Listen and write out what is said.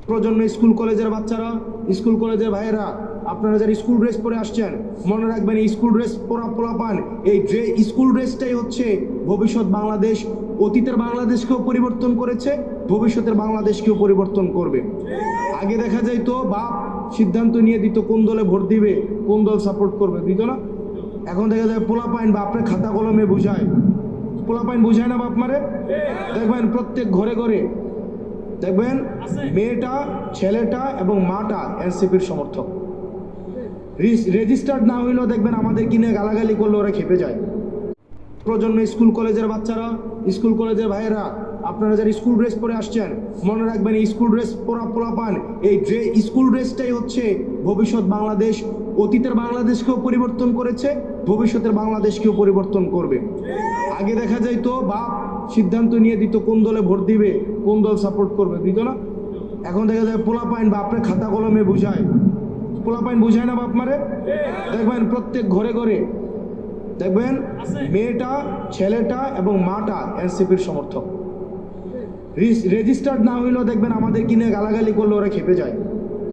প্রজন্ম স্কুল কলেজের বাচ্চারা, স্কুল কলেজের ভাইয়েরা, আপনারা যারা স্কুল ড্রেস পরে আসছেন, মনে রাখবেন এই স্কুল ড্রেস পরা পোলাপান, এই স্কুল ড্রেসটাই হচ্ছে ভবিষ্যৎ বাংলাদেশ। অতীতের বাংলাদেশকেও পরিবর্তন করেছে, ভবিষ্যতের বাংলাদেশকেও পরিবর্তন করবে। আগে দেখা যাইতো বাপ সিদ্ধান্ত নিয়ে দিত কোন দলে ভোট দিবে, কোন দল সাপোর্ট করবে, দিত না? এখন দেখা যায় পোলাপাইন বাপরে খাতা কলমে বুঝায়, পোলাপাইন বুঝায় না বাপ মারে। দেখবেন প্রত্যেক ঘরে ঘরে দেখবেন মেয়েটা, ছেলেটা এবং মাটা এনসিপির সমর্থক। রেজিস্টার্ড না হইলেও দেখবেন আমাদের কিনে গালাগালি করলে ওরা খেপে যায়। প্রজন্ম স্কুল কলেজের বাচ্চারা, স্কুল কলেজের ভাইয়েরা, আপনারা যারা স্কুল ড্রেস পরে আসছেন, মনে রাখবেন এই স্কুল ড্রেস পরা পোলাপান, এই স্কুল ড্রেসটাই হচ্ছে ভবিষ্যৎ বাংলাদেশ। অতীতের বাংলাদেশকেও পরিবর্তন করেছে, ভবিষ্যতের বাংলাদেশকেও পরিবর্তন করবে। আগে দেখা যাইতো বাপ সিদ্ধান্ত নিয়ে দিত কোন দলে ভোট দিবে, কোন দল সাপোর্ট করবে, দিত না? এখন দেখা যায় পোলাপাইন বাপরে খাতা কলমে বুঝায়, পোলাপাইন বুঝায় না বাপ মারে। দেখবেন প্রত্যেক ঘরে ঘরে দেখবেন মেয়েটা, ছেলেটা এবং মাটা এনসিপির সমর্থক। রেজিস্টার্ড না হইলেও দেখবেন আমাদের কিনে গালাগালি করলে ওরা খেপে যায়।